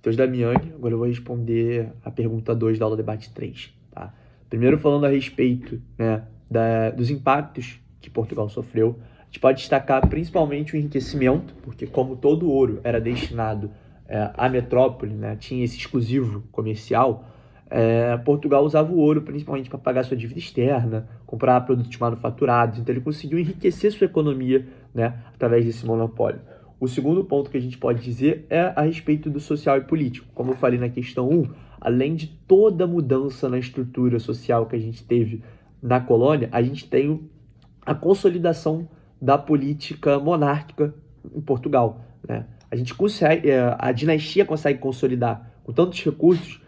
Matheus Damiani. Agora eu vou responder a pergunta 2 da aula debate 3. Tá? Primeiro falando a respeito, né, dos impactos que Portugal sofreu, a gente pode destacar principalmente o enriquecimento, porque como todo o ouro era destinado à metrópole, né, tinha esse exclusivo comercial, Portugal usava o ouro principalmente para pagar sua dívida externa, comprar produtos manufaturados, então ele conseguiu enriquecer sua economia, né, através desse monopólio. O segundo ponto que a gente pode dizer é a respeito do social e político. Como eu falei na questão 1, além de toda a mudança na estrutura social que a gente teve na colônia, a gente tem a consolidação da política monárquica em Portugal, né? A gente consegue, a dinastia consegue consolidar com tantos recursos,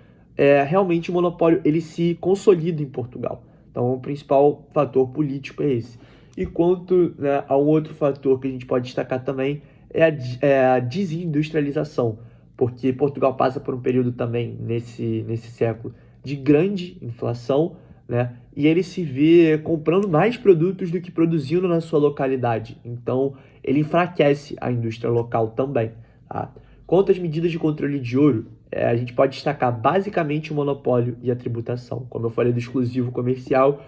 realmente o monopólio ele se consolida em Portugal. Então o principal fator político é esse. E quanto, né, a um outro fator que a gente pode destacar também é a desindustrialização, porque Portugal passa por um período também nesse século de grande inflação, né? E ele se vê comprando mais produtos do que produzindo na sua localidade. Então, ele enfraquece a indústria local também. Tá? Quanto às medidas de controle de ouro, a gente pode destacar basicamente o monopólio e a tributação. Como eu falei do exclusivo comercial,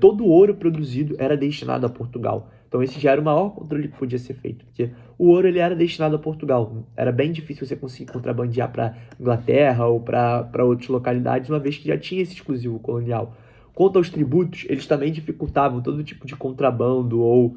todo o ouro produzido era destinado a Portugal. Então esse já era o maior controle que podia ser feito, porque o ouro ele era destinado a Portugal. Era bem difícil você conseguir contrabandear para Inglaterra ou para outras localidades, uma vez que já tinha esse exclusivo colonial. Quanto aos tributos, eles também dificultavam todo tipo de contrabando ou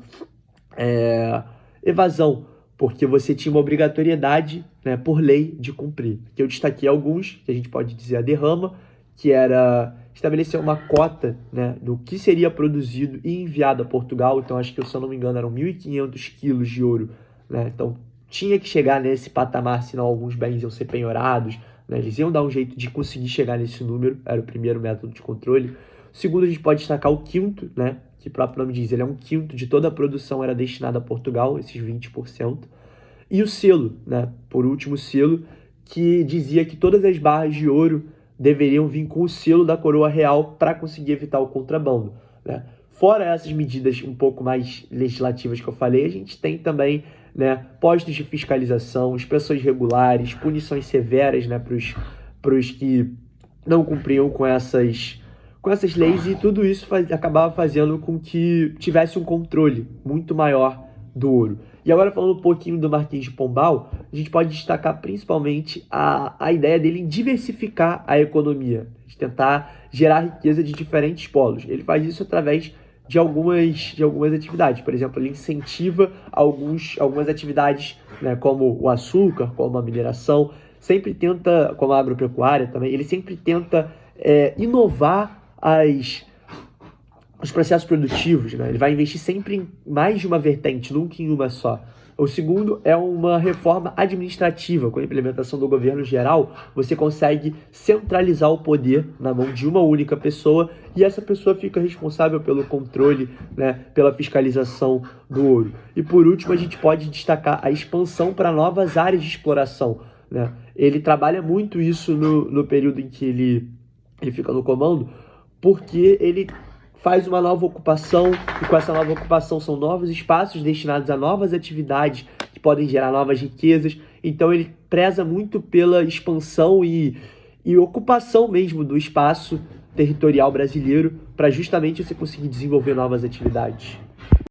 evasão, porque você tinha uma obrigatoriedade, né, por lei de cumprir. Aqui eu destaquei alguns, que a gente pode dizer a derrama, que era estabelecer uma cota, né, do que seria produzido e enviado a Portugal. Então, acho que, se eu não me engano, eram 1.500 quilos de ouro, né? Então, tinha que chegar nesse patamar, senão alguns bens iam ser penhorados, né? Eles iam dar um jeito de conseguir chegar nesse número, era o primeiro método de controle. O segundo, a gente pode destacar o quinto, né, que o próprio nome diz, ele é um quinto de toda a produção era destinada a Portugal, esses 20%. E o selo, né, por último, o selo, que dizia que todas as barras de ouro deveriam vir com o selo da coroa real para conseguir evitar o contrabando, né? Fora essas medidas um pouco mais legislativas que eu falei, a gente tem também, né, postos de fiscalização, inspeções regulares, punições severas, né, para os que não cumpriam com essas leis, e tudo isso acabava fazendo com que tivesse um controle muito maior do ouro. E agora falando um pouquinho do Marquês de Pombal, a gente pode destacar principalmente a ideia dele em diversificar a economia, de tentar gerar riqueza de diferentes polos. Ele faz isso através de algumas atividades. Por exemplo, ele incentiva algumas atividades, né, como o açúcar, como a mineração, sempre tenta, como a agropecuária também, ele sempre tenta inovar os processos produtivos, né? Ele vai investir sempre em mais de uma vertente, nunca em uma só. O segundo é uma reforma administrativa. Com a implementação do governo geral, você consegue centralizar o poder na mão de uma única pessoa, e essa pessoa fica responsável pelo controle, né, pela fiscalização do ouro. E por último, a gente pode destacar a expansão para novas áreas de exploração, né? Ele trabalha muito isso no período em que ele fica no comando, porque ele faz uma nova ocupação, e com essa nova ocupação são novos espaços destinados a novas atividades que podem gerar novas riquezas. Então ele preza muito pela expansão e ocupação mesmo do espaço territorial brasileiro, para justamente você conseguir desenvolver novas atividades.